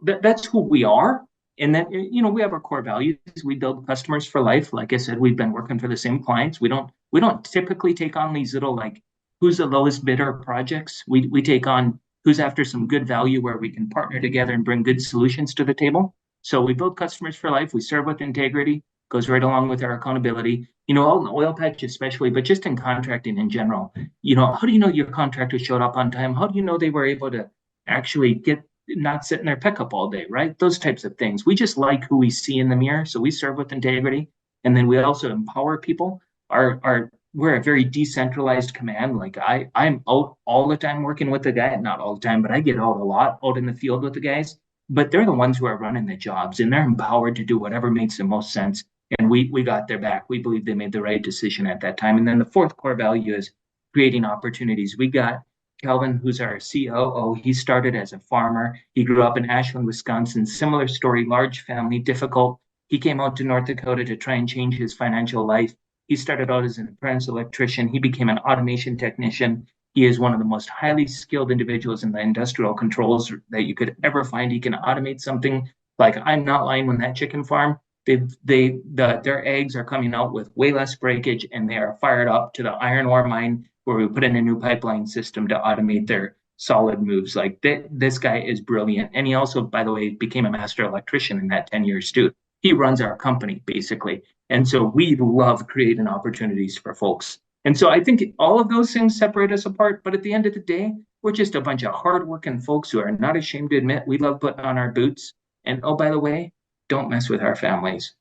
Speaker 2: that's who we are. And then, you know, we have our core values. We build customers for life. Like I said, we've been working for the same clients. We don't typically take on these little, like, who's the lowest bidder projects. We take on who's after some good value where we can partner together and bring good solutions to the table. So we build customers for life. We serve with integrity, goes right along with our accountability. You know, all in the oil patch especially, but just in contracting in general. You know, how do you know your contractor showed up on time? How do you know they were able to actually not sit in their pickup all day, right? Those types of things. We just like who we see in the mirror. So we serve with integrity. And then we also empower people. We're a very decentralized command. Like I'm out all the time working with the guy, not all the time, but I get out a lot out in the field with the guys. But they're the ones who are running the jobs, and they're empowered to do whatever makes the most sense. And we got their back. We believe they made the right decision at that time. And then the fourth core value is creating opportunities. We got Calvin, who's our COO. He started as a farmer. He grew up in Ashland, Wisconsin. Similar story, large family, difficult. He came out to North Dakota to try and change his financial life. He started out as an apprentice electrician. He became an automation technician. He is one of the most highly skilled individuals in the industrial controls that you could ever find. He can automate something like, I'm not lying, when that chicken farm, their eggs are coming out with way less breakage, and they are fired up to the iron ore mine where we put in a new pipeline system to automate their solid moves. Like this guy is brilliant. And he also, by the way, became a master electrician in that 10 years too. He runs our company basically. And so we love creating opportunities for folks. And so I think all of those things separate us apart. But at the end of the day, we're just a bunch of hardworking folks who are not ashamed to admit we love putting on our boots. And oh, by the way, don't mess with our families.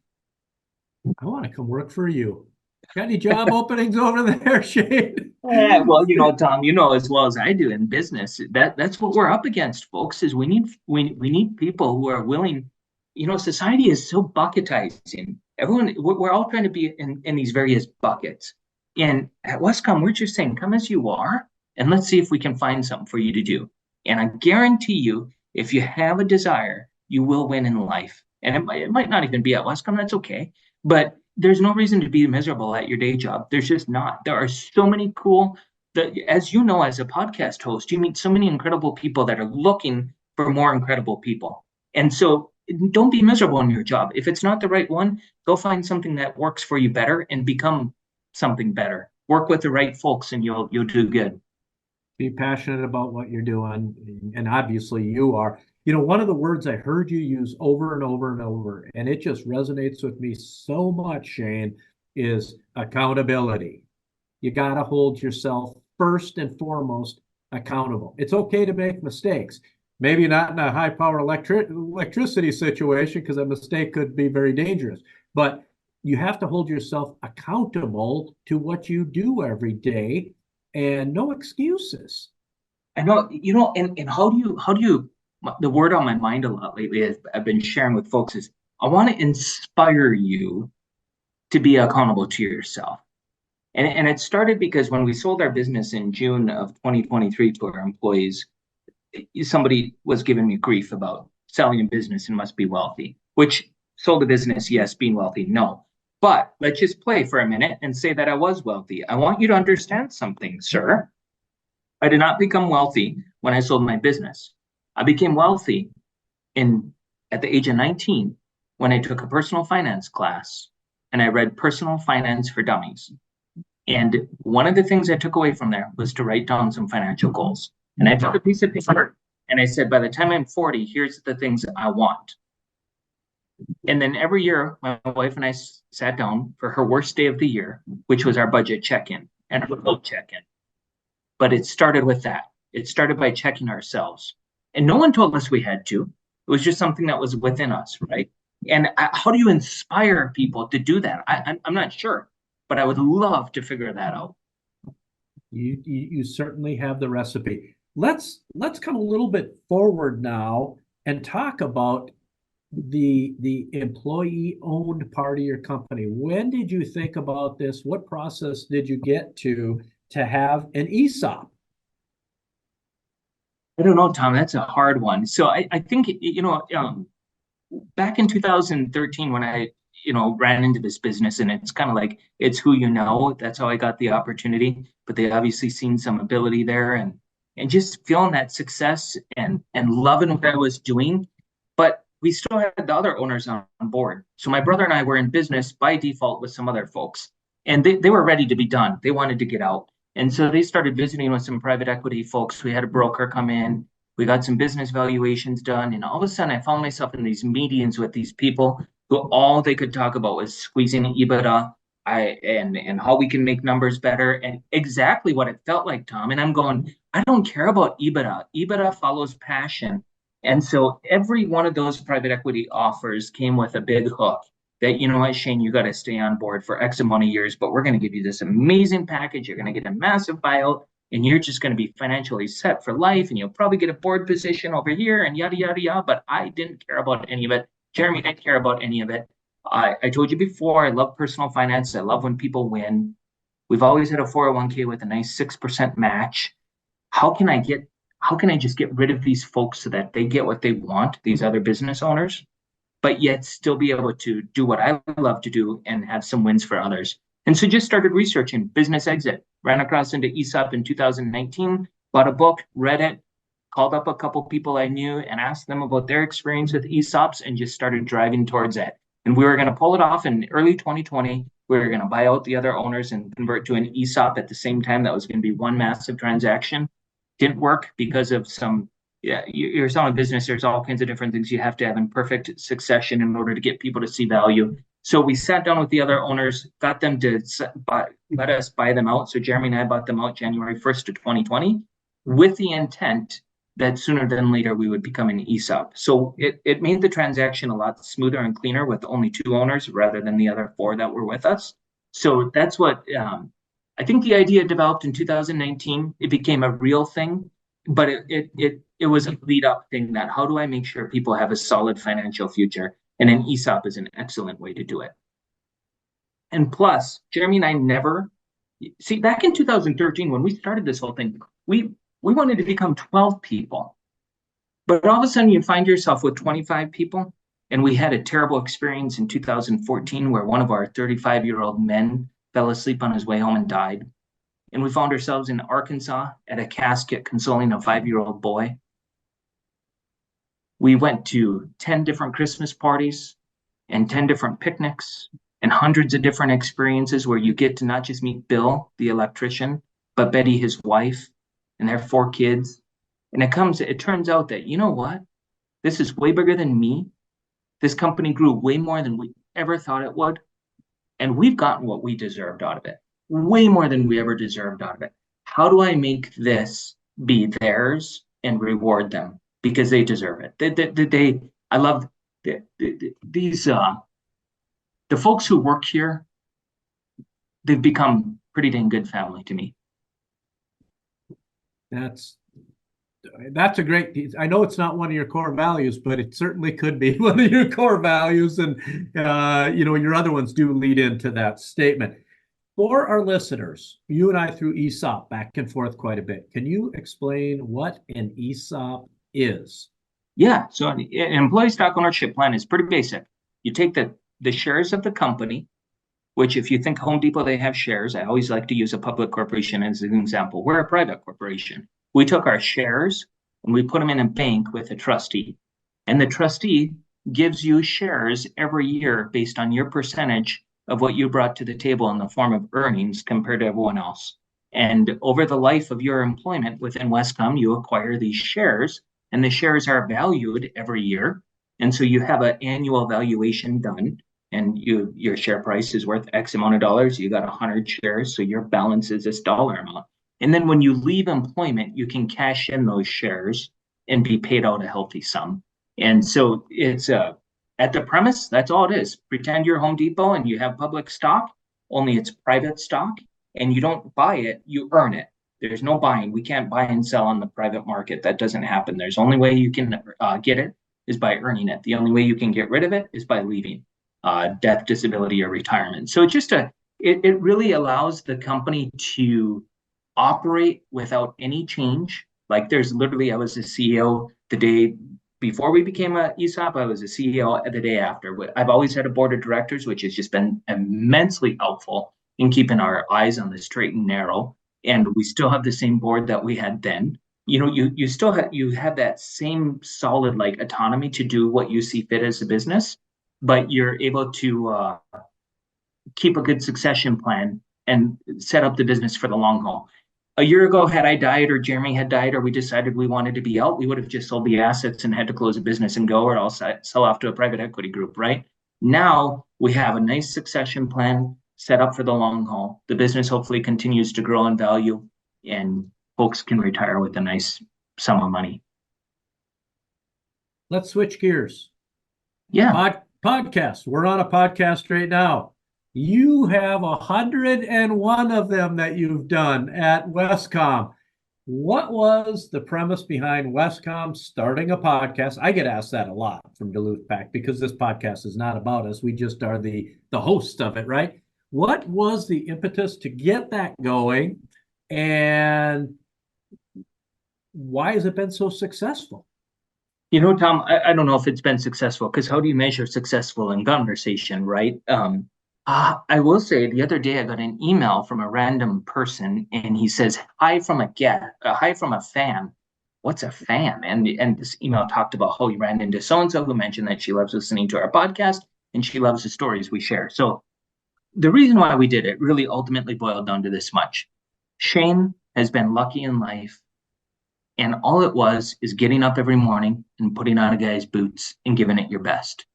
Speaker 1: I want to come work for you. Got any job openings over there, Shane?
Speaker 2: Yeah, well, you know, Tom, you know as well as I do in business, that's what we're up against, folks, is we need people who are willing. You know, society is so bucketizing. We're all trying to be in these various buckets. And at WesCom, we're just saying, come as you are, and let's see if we can find something for you to do. And I guarantee you, if you have a desire, you will win in life. And it might not even be at WesCom, that's okay. But there's no reason to be miserable at your day job. There's just not. There are so many cool, as you know, as a podcast host, you meet so many incredible people that are looking for more incredible people. And so don't be miserable in your job. If it's not the right one, go find something that works for you better and become something better. Work with the right folks and you'll do good.
Speaker 1: Be passionate about what you're doing, and obviously you are. You know, one of the words I heard you use over and over and over, and it just resonates with me so much, Shane, is accountability. You got to hold yourself first and foremost accountable. It's okay to make mistakes. Maybe not in a high power electricity situation, because a mistake could be very dangerous. But you have to hold yourself accountable to what you do every day, and no excuses.
Speaker 2: I know, and how do you, the word on my mind a lot lately, is I've been sharing with folks, is I want to inspire you to be accountable to yourself. And it started because when we sold our business in June of 2023 to our employees, somebody was giving me grief about selling a business and must be wealthy, which sold a business, yes, being wealthy, no. But let's just play for a minute and say that I was wealthy. I want you to understand something, sir. I did not become wealthy when I sold my business. I became wealthy at the age of 19 when I took a personal finance class and I read Personal Finance for Dummies. And one of the things I took away from there was to write down some financial goals. And I took a piece of paper and I said, by the time I'm 40, here's the things I want. And then every year, my wife and I sat down for her worst day of the year, which was our budget check-in and our goal check-in. But it started with that. It started by checking ourselves. And no one told us we had to. It was just something that was within us, right? And how do you inspire people to do that? I'm not sure, but I would love to figure that out.
Speaker 1: You certainly have the recipe. Let's come a little bit forward now and talk about the employee-owned part of your company. When did you think about this? What process did you get to have an ESOP?
Speaker 2: I don't know, Tom. That's a hard one. So I think, back in 2013 when I, ran into this business, and it's kind of like, it's who you know. That's how I got the opportunity. But they obviously seen some ability there, and just feeling that success and loving what I was doing. But we still had the other owners on board. So my brother and I were in business by default with some other folks, and they were ready to be done. They wanted to get out. And so they started visiting with some private equity folks. We had a broker come in. We got some business valuations done. And all of a sudden, I found myself in these meetings with these people who all they could talk about was squeezing EBITDA and how we can make numbers better. And exactly what it felt like, Tom. And I'm going, I don't care about EBITDA. EBITDA follows passion. And so every one of those private equity offers came with a big hook that, you know what, Shane, you got to stay on board for X amount of years, but we're going to give you this amazing package. You're going to get a massive buyout, and you're just going to be financially set for life, and you'll probably get a board position over here and yada, yada, yada. But I didn't care about any of it. Jeremy didn't care about any of it. I told you before, I love personal finance. I love when people win. We've always had a 401k with a nice 6% match. How can I just get rid of these folks so that they get what they want, these other business owners, but yet still be able to do what I love to do and have some wins for others? And so just started researching business exit, ran across into ESOP in 2019, bought a book, read it, called up a couple people I knew and asked them about their experience with ESOPs, and just started driving towards it. And we were going to pull it off in early 2020. We were going to buy out the other owners and convert to an ESOP at the same time. That was going to be one massive transaction. Didn't work because of you're selling a business. There's all kinds of different things you have to have in perfect succession in order to get people to see value. So we sat down with the other owners, got them to let us buy them out. So Jeremy and I bought them out January 1st of 2020 with the intent that sooner than later we would become an ESOP. So it made the transaction a lot smoother and cleaner with only 2 owners rather than the other 4 that were with us. So that's what I think the idea developed in 2019. It became a real thing, but it was a lead up thing that how do I make sure people have a solid financial future? And an ESOP is an excellent way to do it. And plus, Jeremy and I never see, back in 2013, when we started this whole thing, we wanted to become 12 people. But all of a sudden you find yourself with 25 people. And we had a terrible experience in 2014 where one of our 35-year-old men fell asleep on his way home and died. And we found ourselves in Arkansas at a casket consoling a 5-year-old boy. We went to 10 different Christmas parties and 10 different picnics and hundreds of different experiences where you get to not just meet Bill, the electrician, but Betty, his wife, and their 4 kids. And it turns out that, you know what? This is way bigger than me. This company grew way more than we ever thought it would. And we've gotten what we deserved out of it, way more than we ever deserved out of it. How do I make this be theirs and reward them because they deserve it? I love these the folks who work here. They've become pretty dang good family to me.
Speaker 1: That's a great. I know it's not one of your core values, but it certainly could be one of your core values, and your other ones do lead into that statement. For our listeners, you and I threw ESOP back and forth quite a bit. Can you explain what an ESOP is?
Speaker 2: Yeah, so an employee stock ownership plan is pretty basic. You take the shares of the company, which if you think Home Depot, they have shares. I always like to use a public corporation as an example. We're a private corporation. We took our shares and we put them in a bank with a trustee. And the trustee gives you shares every year based on your percentage of what you brought to the table in the form of earnings compared to everyone else. And over the life of your employment within WesCom, you acquire these shares, and the shares are valued every year. And so you have an annual valuation done, and your share price is worth X amount of dollars. You got 100 shares, so your balance is this dollar amount. And then when you leave employment, you can cash in those shares and be paid out a healthy sum. And so it's at the premise, that's all it is. Pretend you're Home Depot and you have public stock, only it's private stock, and you don't buy it, you earn it. There's no buying. We can't buy and sell on the private market. That doesn't happen. There's only way you can get it is by earning it. The only way you can get rid of it is by leaving, death, disability, or retirement. So it really allows the company to operate without any change. Like I was a CEO the day before we became a ESOP. I was a CEO the day after. I've always had a board of directors, which has just been immensely helpful in keeping our eyes on the straight and narrow. And we still have the same board that we had then. You still have that same solid like autonomy to do what you see fit as a business, but you're able to keep a good succession plan and set up the business for the long haul. A year ago, had I died or Jeremy had died or we decided we wanted to be out, we would have just sold the assets and had to close a business and go, or else sell off to a private equity group, right? Now we have a nice succession plan set up for the long haul. The business hopefully continues to grow in value and folks can retire with a nice sum of money.
Speaker 1: Let's switch gears.
Speaker 2: Yeah.
Speaker 1: Podcast. We're on a podcast right now. You have 101 of them that you've done at WesCom. What was the premise behind WesCom starting a podcast? I get asked that a lot from Duluth Pack because this podcast is not about us. We just are the host of it, right? What was the impetus to get that going, and why has it been so successful?
Speaker 2: Tom, I don't know if it's been successful because how do you measure successful in conversation, right? I will say the other day I got an email from a random person and he says, hi from a fan. What's a fan? And this email talked about how he ran into so-and-so who mentioned that she loves listening to our podcast and she loves the stories we share. So the reason why we did it really ultimately boiled down to this much. Shane has been lucky in life, and all it was is getting up every morning and putting on a guy's boots and giving it your best.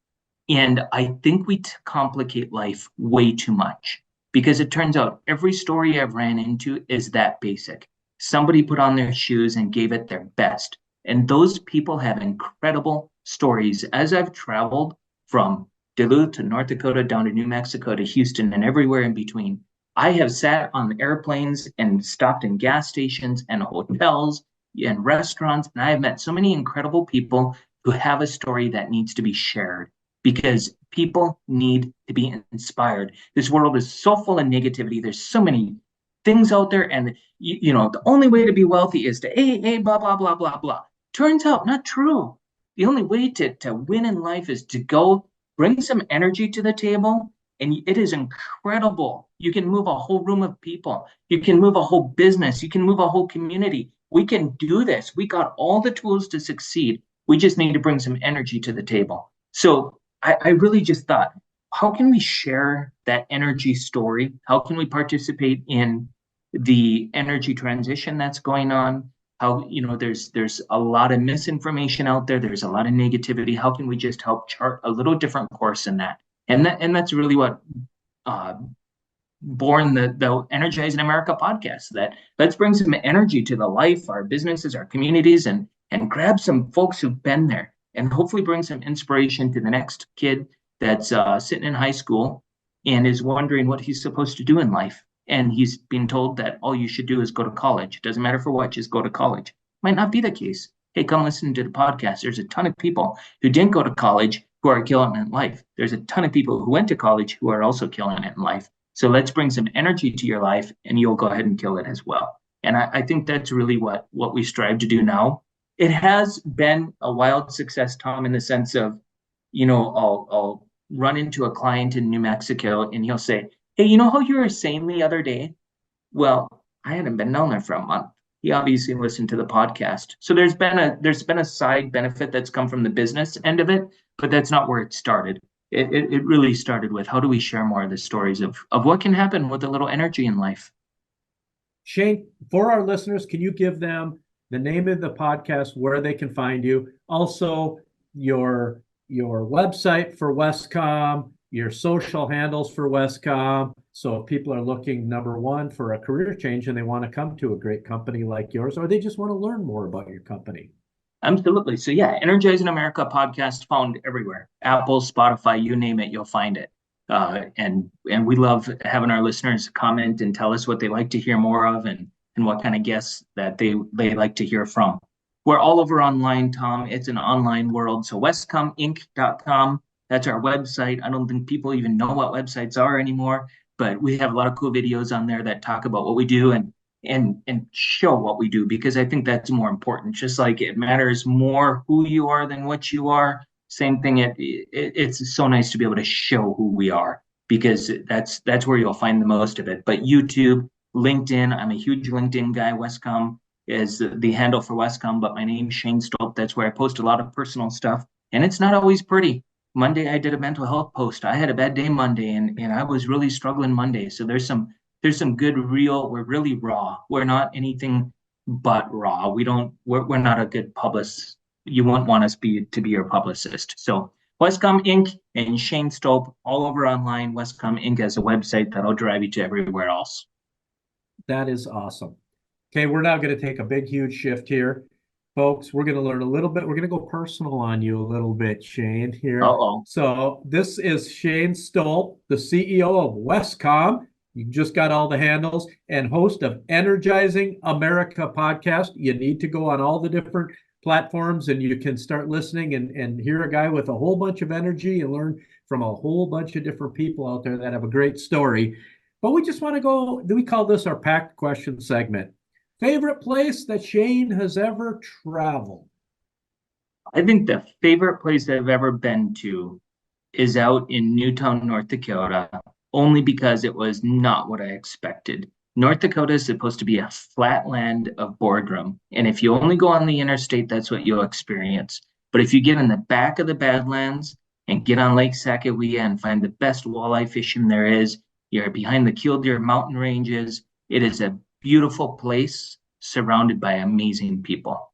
Speaker 2: And I think we complicate life way too much because it turns out every story I've ran into is that basic. Somebody put on their shoes and gave it their best. And those people have incredible stories. As I've traveled from Duluth to North Dakota, down to New Mexico to Houston and everywhere in between, I have sat on airplanes and stopped in gas stations and hotels and restaurants. And I have met so many incredible people who have a story that needs to be shared, because people need to be inspired. This world is so full of negativity. There's so many things out there. And, the only way to be wealthy is to, blah, blah, blah, blah, blah. Turns out not true. The only way to win in life is to go bring some energy to the table. And it is incredible. You can move a whole room of people. You can move a whole business. You can move a whole community. We can do this. We got all the tools to succeed. We just need to bring some energy to the table. So I really just thought, how can we share that energy story? How can we participate in the energy transition that's going on? How, there's a lot of misinformation out there. There's a lot of negativity. How can we just help chart a little different course in that? And that's really what uh, born the Energizing America podcast. That let's bring some energy to the life, our businesses, our communities, and grab some folks who've been there, and hopefully bring some inspiration to the next kid that's sitting in high school and is wondering what he's supposed to do in life. And he's been told that all you should do is go to college. It doesn't matter for what, just go to college. Might not be the case. Hey, come listen to the podcast. There's a ton of people who didn't go to college who are killing it in life. There's a ton of people who went to college who are also killing it in life. So let's bring some energy to your life, and you'll go ahead and kill it as well. And I think that's really what we strive to do now. It has been a wild success, Tom, in the sense of, I'll run into a client in New Mexico, and he'll say, "Hey, you know how you were saying the other day? Well, I hadn't been down there for a month." He obviously listened to the podcast. So there's been a side benefit that's come from the business end of it, but that's not where it started. It really started with, how do we share more of the stories of what can happen with a little energy in life?
Speaker 1: Shane, for our listeners, can you give them the name of the podcast, where they can find you, also your website for WesCom, your social handles for WesCom, so if people are looking, number one, for a career change and they want to come to a great company like yours, or they just want to learn more about your company?
Speaker 2: Absolutely. So yeah, Energizing America podcast found everywhere. Apple, Spotify, you name it, you'll find it. And we love having our listeners comment and tell us what they like to hear more of, and what kind of guests that they like to hear from. We're all over online, Tom. It's an online world. So wescominc.com, that's our website. I don't think people even know what websites are anymore, but we have a lot of cool videos on there that talk about what we do and show what we do, because I think that's more important. Just like it matters more who you are than what you are. Same thing. It's so nice to be able to show who we are, because that's where you'll find the most of it. But YouTube, LinkedIn, I'm a huge LinkedIn guy. WesCom is the handle for WesCom, but my name's Shane Stolp. That's where I post a lot of personal stuff, and it's not always pretty. Monday, I did a mental health post. I had a bad day Monday, and I was really struggling Monday. So there's some good, real, we're really raw. We're not anything but raw. We're not a good publicist. You wouldn't want us to be your publicist. So WesCom Inc. and Shane Stolp all over online. WesCom Inc. as a website that'll drive you to everywhere else.
Speaker 1: That is awesome. Okay, we're now going to take a big, huge shift here. Folks, we're going to learn a little bit. We're going to go personal on you a little bit, Shane, here.
Speaker 2: Uh-oh.
Speaker 1: So this is Shane Stolp, the CEO of WesCom. You just got all the handles, and host of Energizing America podcast. You need to go on all the different platforms, and you can start listening and hear a guy with a whole bunch of energy and learn from a whole bunch of different people out there that have a great story. But we just want to go, we call this our packed question segment. Favorite place that Shane has ever traveled?
Speaker 2: I think the favorite place I've ever been to is out in Newtown, North Dakota, only because it was not what I expected. North Dakota is supposed to be a flat land of boardroom. And if you only go on the interstate, that's what you'll experience. But if you get in the back of the Badlands and get on Lake Sacagawea and find the best walleye fishing there is, you're behind the Killdeer mountain ranges. It is a beautiful place surrounded by amazing people.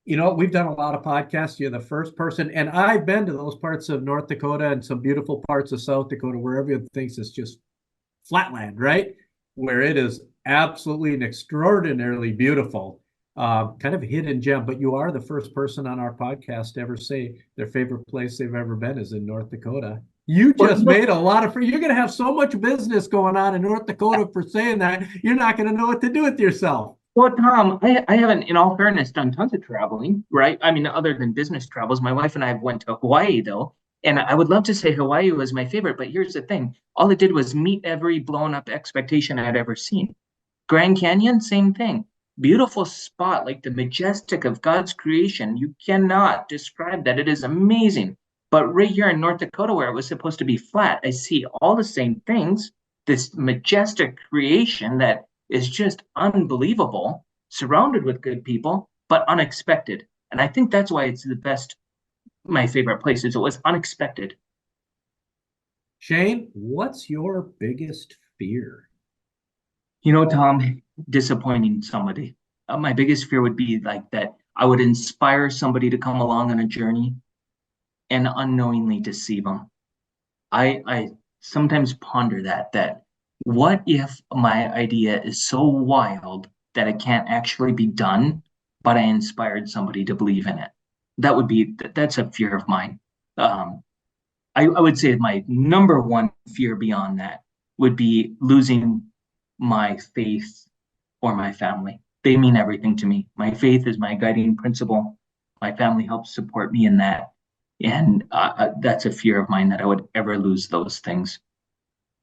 Speaker 1: You know, we've done a lot of podcasts. You're the first person, and I've been to those parts of North Dakota and some beautiful parts of South Dakota where everyone thinks it's just flatland, right? Where it is absolutely and extraordinarily beautiful, kind of a hidden gem. But you are the first person on our podcast to ever say their favorite place they've ever been is in North Dakota. You just made a lot of you're going to have so much business going on in North Dakota for saying that you're not going to know what to do with yourself.
Speaker 2: Well, Tom, I haven't, in all fairness, done tons of traveling, right? I mean, other than business travels. My wife and I went to Hawaii, though, and I would love to say Hawaii was my favorite, but here's the thing. All it did was meet every blown-up expectation I'd ever seen. Grand Canyon, same thing. Beautiful spot, like the majestic of God's creation. You cannot describe that. It is amazing. But right here in North Dakota, where it was supposed to be flat, I see all the same things, this majestic creation that is just unbelievable, surrounded with good people, but unexpected. And I think that's why it's my favorite place is it was unexpected.
Speaker 1: Shane, what's your biggest fear?
Speaker 2: Tom, disappointing somebody. My biggest fear would be like that I would inspire somebody to come along on a journey and unknowingly deceive them. I sometimes ponder that what if my idea is so wild that it can't actually be done, but I inspired somebody to believe in it? That's a fear of mine. Um, I would say my number one fear beyond that would be losing my faith or my family. They mean everything to me. My faith is my guiding principle. My family helps support me in that. And that's a fear of mine that I would ever lose those things.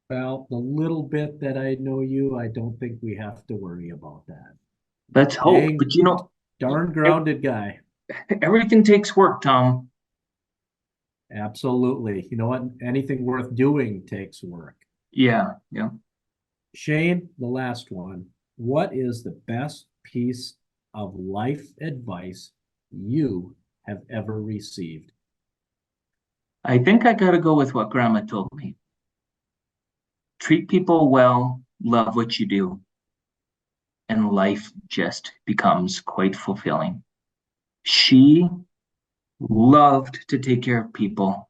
Speaker 1: Well, the little bit that I know you, I don't think we have to worry about that.
Speaker 2: Let's hope.
Speaker 1: Dang,
Speaker 2: But
Speaker 1: darn grounded guy.
Speaker 2: everything takes work, Tom.
Speaker 1: Absolutely. You know what? Anything worth doing takes work.
Speaker 2: Yeah, yeah.
Speaker 1: Shane, the last one. What is the best piece of life advice you have ever received?
Speaker 2: I think I gotta go with what Grandma told me. Treat people well, love what you do, and life just becomes quite fulfilling. She loved to take care of people.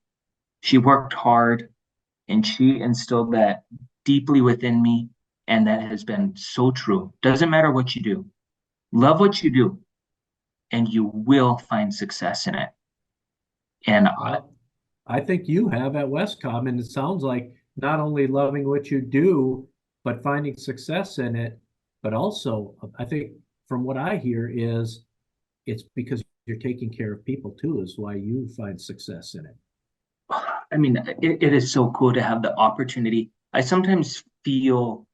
Speaker 2: She worked hard and she instilled that deeply within me. And that has been so true. Doesn't matter what you do, love what you do, and you will find success in it. And
Speaker 1: Well, I think you have at WesCom, and it sounds like not only loving what you do, but finding success in it, but also, I think from what I hear is it's because you're taking care of people too, is why you find success in it.
Speaker 2: I mean, it is so cool to have the opportunity. I sometimes feel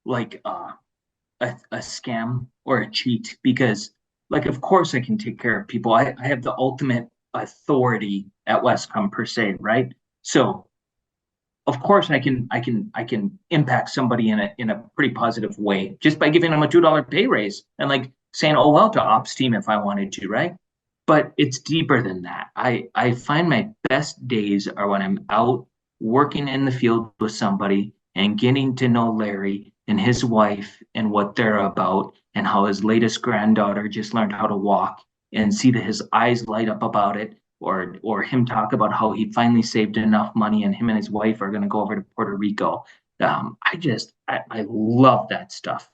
Speaker 2: like a scam or a cheat because, like, of course, I can take care of people. I have the ultimate authority at WesCom per se, right? So, of course, I can impact somebody in a pretty positive way just by giving them a $2 pay raise and like saying, "Oh well," to ops team if I wanted to, right? But it's deeper than that. I find my best days are when I'm out working in the field with somebody and getting to know Larry and his wife and what they're about and how his latest granddaughter just learned how to walk and see that his eyes light up about it or him talk about how he finally saved enough money and him and his wife are going to go over to Puerto Rico. I love that stuff.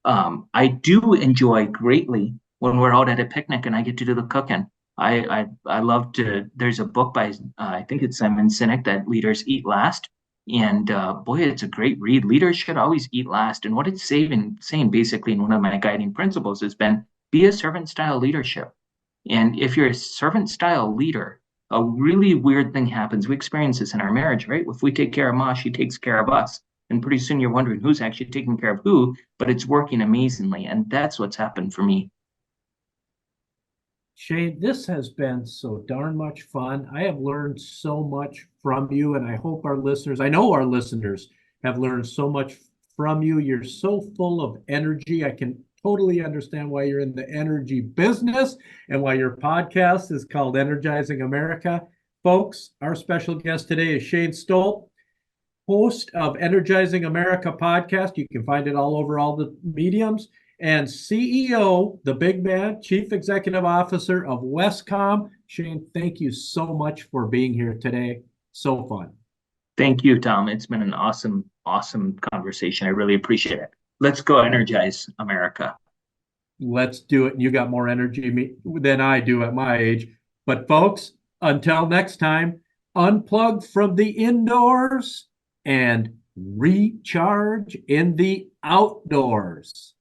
Speaker 2: I do enjoy greatly when we're out at a picnic and I get to do the cooking. I love to. There's a book by I think it's Simon Sinek that leaders eat last, and boy, it's a great read. Leaders should always eat last, and what it's saying basically in one of my guiding principles has been be a servant style leadership. And if you're a servant style leader, a really weird thing happens. We experience this in our marriage, right? If we take care of Ma, she takes care of us. And pretty soon you're wondering who's actually taking care of who, but it's working amazingly. And that's what's happened for me.
Speaker 1: Shane, this has been so darn much fun. I have learned so much from you, and I hope our listeners, I know our listeners have learned so much from you. You're so full of energy. I can totally understand why you're in the energy business and why your podcast is called Energizing America. Folks, our special guest today is Shane Stolp, host of Energizing America podcast. You can find it all over all the mediums. And CEO, the big man, Chief Executive Officer of WesCom. Shane, thank you so much for being here today. So fun.
Speaker 2: Thank you, Tom. It's been an awesome, awesome conversation. I really appreciate it. Let's go energize America.
Speaker 1: Let's do it. You got more energy than I do at my age. But folks, until next time, unplug from the indoors and recharge in the outdoors.